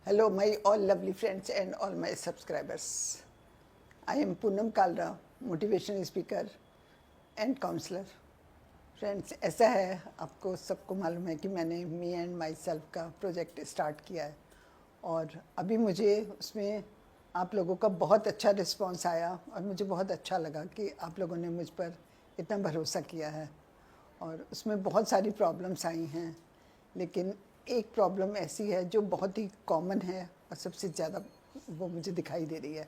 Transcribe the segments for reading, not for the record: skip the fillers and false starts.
Hello, my all lovely friends and all my subscribers. I am Poonam Kalra, motivational speaker and counselor. Friends, ऐसा है, आपको सबको मालूम है कि मैंने मी एंड माई सेल्फ का प्रोजेक्ट स्टार्ट किया है और अभी मुझे उसमें आप लोगों का बहुत अच्छा रिस्पांस आया और मुझे बहुत अच्छा लगा कि आप लोगों ने मुझ पर इतना भरोसा किया है। और उसमें बहुत सारी प्रॉब्लम्स आई हैं, लेकिन एक प्रॉब्लम ऐसी है जो बहुत ही कॉमन है और सबसे ज़्यादा वो मुझे दिखाई दे रही है।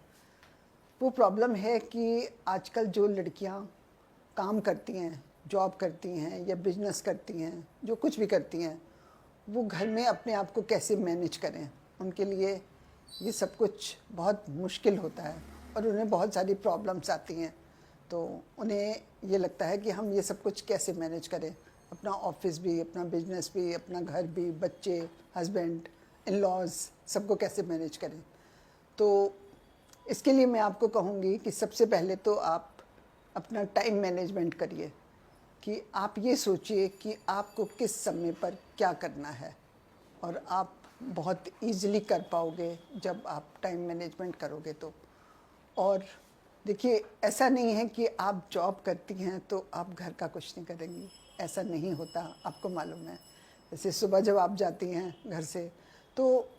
वो प्रॉब्लम है कि आजकल जो लड़कियां काम करती हैं, जॉब करती हैं या बिजनेस करती हैं, जो कुछ भी करती हैं, वो घर में अपने आप को कैसे मैनेज करें। उनके लिए ये सब कुछ बहुत मुश्किल होता है और उन्हें बहुत सारी प्रॉब्लम्स आती हैं। तो उन्हें ये लगता है कि हम ये सब कुछ कैसे मैनेज करें, अपना ऑफिस भी, अपना बिजनेस भी, अपना घर भी, बच्चे, हस्बैंड, इन लॉज, सबको कैसे मैनेज करें। तो इसके लिए मैं आपको कहूँगी कि सबसे पहले तो आप अपना टाइम मैनेजमेंट करिए कि आप ये सोचिए कि आपको किस समय पर क्या करना है, और आप बहुत ईज़िली कर पाओगे जब आप टाइम मैनेजमेंट करोगे तो। और देखिए, ऐसा नहीं है कि आप जॉब करती हैं तो आप घर का कुछ नहीं करेंगी, ऐसा नहीं होता, आपको मालूम है। जैसे सुबह जब आप जाती हैं घर से, तो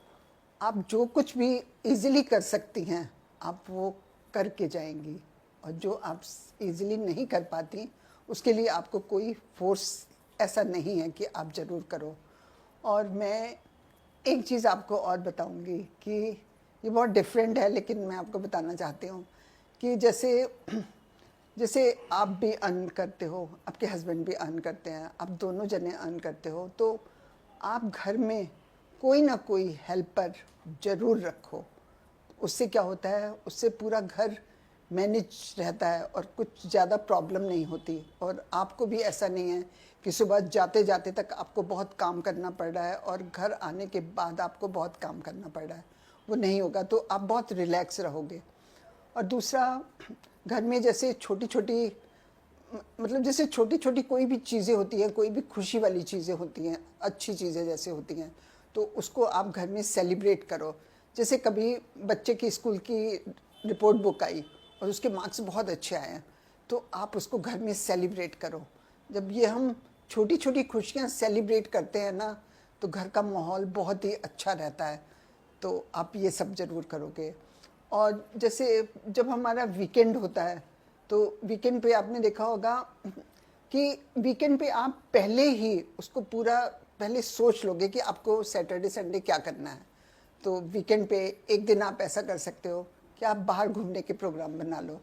आप जो कुछ भी इजीली कर सकती हैं आप वो करके जाएंगी, और जो आप इजीली नहीं कर पाती उसके लिए आपको कोई फोर्स ऐसा नहीं है कि आप ज़रूर करो। और मैं एक चीज़ आपको और बताऊंगी कि ये बहुत डिफरेंट है, लेकिन मैं आपको बताना चाहती हूँ कि जैसे जैसे आप भी अर्न करते हो, आपके हस्बैंड भी अर्न करते हैं, आप दोनों जने अर्न करते हो, तो आप घर में कोई ना कोई हेल्पर ज़रूर रखो। उससे क्या होता है, उससे पूरा घर मैनेज रहता है और कुछ ज़्यादा प्रॉब्लम नहीं होती। और आपको भी ऐसा नहीं है कि सुबह जाते जाते तक आपको बहुत काम करना पड़ रहा है और घर आने के बाद आपको बहुत काम करना पड़ रहा है, वो नहीं होगा। तो आप बहुत रिलैक्स रहोगे। और दूसरा, घर में जैसे छोटी छोटी, मतलब जैसे छोटी छोटी कोई भी चीज़ें होती हैं, कोई भी खुशी वाली चीज़ें होती हैं, अच्छी चीज़ें जैसे होती हैं, तो उसको आप घर में सेलिब्रेट करो। जैसे कभी बच्चे की स्कूल की रिपोर्ट बुक आई और उसके मार्क्स बहुत अच्छे आए हैं, तो आप उसको घर में सेलिब्रेट करो। जब ये हम छोटी छोटी खुशियाँ सेलिब्रेट करते हैं ना, तो घर का माहौल बहुत ही अच्छा रहता है। तो आप ये सब ज़रूर करोगे। और जैसे जब हमारा वीकेंड होता है, तो वीकेंड पे आपने देखा होगा कि वीकेंड पे आप पहले ही उसको पूरा पहले सोच लोगे कि आपको सैटरडे संडे क्या करना है। तो वीकेंड पे एक दिन आप ऐसा कर सकते हो कि आप बाहर घूमने के प्रोग्राम बना लो,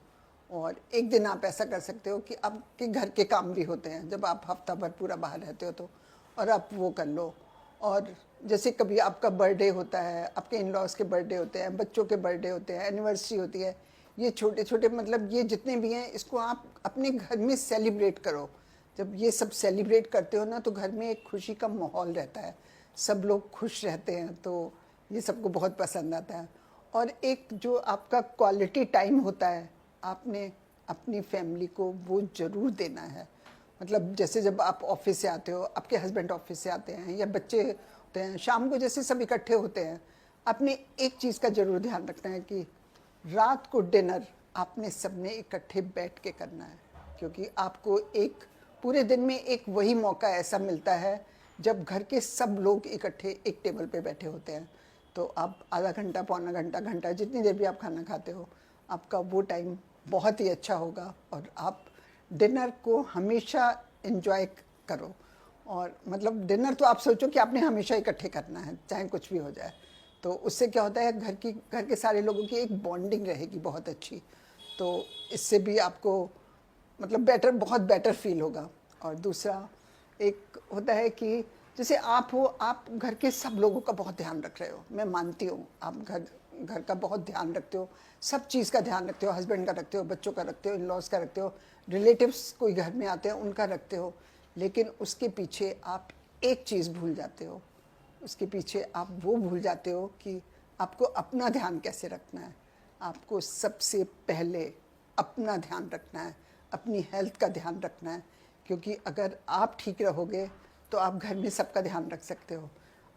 और एक दिन आप ऐसा कर सकते हो कि आपके घर के काम भी होते हैं जब आप हफ्ता भर पूरा बाहर रहते हो, तो और आप वो कर लो। और जैसे कभी आपका बर्थडे होता है, आपके इन लॉज के बर्थडे होते हैं, बच्चों के बर्थडे होते हैं, एनिवर्सरी होती है, ये छोटे छोटे मतलब ये जितने भी हैं, इसको आप अपने घर में सेलिब्रेट करो। जब ये सब सेलिब्रेट करते हो ना, तो घर में एक खुशी का माहौल रहता है, सब लोग खुश रहते हैं, तो ये सबको बहुत पसंद आता है। और एक जो आपका क्वालिटी टाइम होता है, आपने अपनी फैमिली को वो ज़रूर देना है। मतलब जैसे जब आप ऑफिस से आते हो, आपके हस्बैंड ऑफिस से आते हैं या बच्चे होते हैं, शाम को जैसे सब इकट्ठे होते हैं, आपने एक चीज़ का ज़रूर ध्यान रखना है कि रात को डिनर आपने सबने इकट्ठे बैठ के करना है। क्योंकि आपको एक पूरे दिन में एक वही मौका ऐसा मिलता है जब घर के सब लोग इकट्ठे एक टेबल पे बैठे होते हैं। तो आप आधा घंटा, पौना घंटा, घंटा, जितनी देर भी आप खाना खाते हो, आपका वो टाइम बहुत ही अच्छा होगा। और आप डिनर को हमेशा एंजॉय करो। और मतलब डिनर तो आप सोचो कि आपने हमेशा इकट्ठे करना है, चाहे कुछ भी हो जाए। तो उससे क्या होता है, घर के सारे लोगों की एक बॉन्डिंग रहेगी बहुत अच्छी। तो इससे भी आपको मतलब बेटर, बहुत बेटर फील होगा। और दूसरा एक होता है कि जैसे आप हो, आप घर के सब लोगों का बहुत ध्यान रख रहे हो, मैं मानती हूँ आप घर घर का बहुत ध्यान रखते हो, सब चीज़ का ध्यान रखते हो, हस्बैंड का रखते हो, बच्चों का रखते हो, इन लॉज का रखते हो, रिलेटिव्स कोई घर में आते हैं उनका रखते हो। लेकिन उसके पीछे आप एक चीज़ भूल जाते हो, उसके पीछे आप वो भूल जाते हो कि आपको अपना ध्यान कैसे रखना है। आपको सबसे पहले अपना ध्यान रखना है, अपनी हेल्थ का ध्यान रखना है। क्योंकि अगर आप ठीक रहोगे तो आप घर में सबका ध्यान रख सकते हो।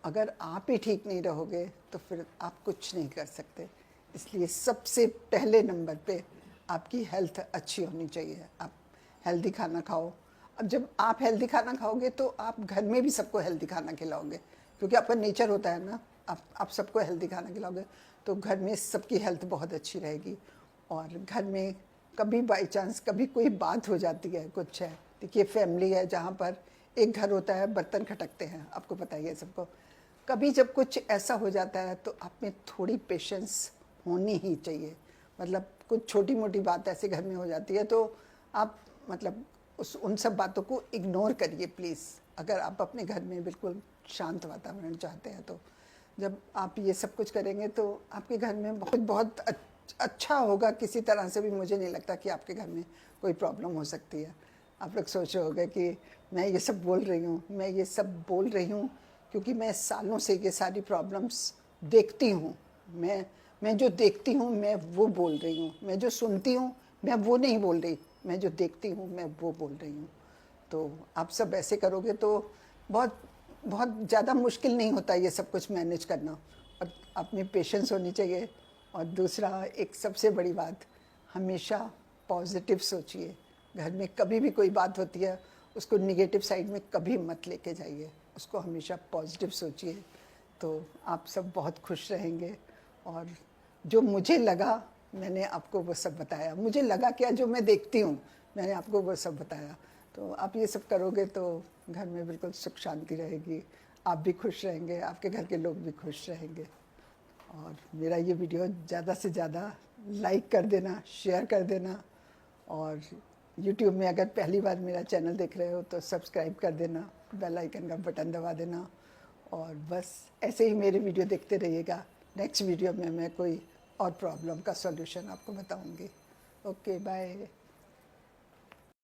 अगर आप ही ठीक नहीं रहोगे तो फिर आप कुछ नहीं कर सकते। इसलिए सबसे पहले नंबर पे आपकी हेल्थ अच्छी होनी चाहिए। आप हेल्दी खाना खाओ। अब जब आप हेल्दी खाना खाओगे तो आप घर में भी सबको हेल्दी खाना खिलाओगे, क्योंकि आपका नेचर होता है ना, आप सबको हेल्दी खाना खिलाओगे तो घर में सबकी हेल्थ बहुत अच्छी रहेगी। और घर में कभी बाई चांस कभी कोई बात हो जाती है, कुछ है, देखिए फैमिली है जहाँ पर एक घर होता है, बर्तन खटकते हैं, आपको पता ही है सबको। कभी जब कुछ ऐसा हो जाता है तो आप में थोड़ी पेशेंस होनी ही चाहिए। मतलब कुछ छोटी मोटी बात ऐसे घर में हो जाती है तो आप मतलब उन सब बातों को इग्नोर करिए प्लीज़। अगर आप अपने घर में बिल्कुल शांत वातावरण चाहते हैं तो जब आप ये सब कुछ करेंगे तो आपके घर में बहुत बहुत अच्छा होगा। किसी तरह से भी मुझे नहीं लगता कि आपके घर में कोई प्रॉब्लम हो सकती है। आप लोग सोच रहे होंगे कि मैं ये सब बोल रही हूँ, मैं ये सब बोल रही हूँ क्योंकि मैं सालों से ये सारी प्रॉब्लम्स देखती हूँ। मैं जो देखती हूँ मैं वो बोल रही हूँ, मैं जो सुनती हूँ मैं वो नहीं बोल रही, मैं जो देखती हूँ मैं वो बोल रही हूँ। तो आप सब ऐसे करोगे तो बहुत बहुत ज़्यादा मुश्किल नहीं होता ये सब कुछ मैनेज करना। और अपनी पेशेंस होनी चाहिए। और दूसरा एक सबसे बड़ी बात, हमेशा पॉजिटिव सोचिए। घर में कभी भी कोई बात होती है उसको निगेटिव साइड में कभी मत लेके जाइए, उसको हमेशा पॉजिटिव सोचिए, तो आप सब बहुत खुश रहेंगे। और जो मुझे लगा मैंने आपको वो सब बताया, मुझे लगा क्या जो मैं देखती हूँ मैंने आपको वो सब बताया। तो आप ये सब करोगे तो घर में बिल्कुल सुख शांति रहेगी, आप भी खुश रहेंगे, आपके घर के लोग भी खुश रहेंगे। और मेरा ये वीडियो ज़्यादा से ज़्यादा लाइक कर देना, शेयर कर देना। और YouTube में अगर पहली बार मेरा चैनल देख रहे हो तो सब्सक्राइब कर देना, बेल आइकन का बटन दबा देना। और बस ऐसे ही मेरे वीडियो देखते रहिएगा। नेक्स्ट वीडियो में मैं कोई और प्रॉब्लम का सॉल्यूशन आपको बताऊंगी। Okay bye.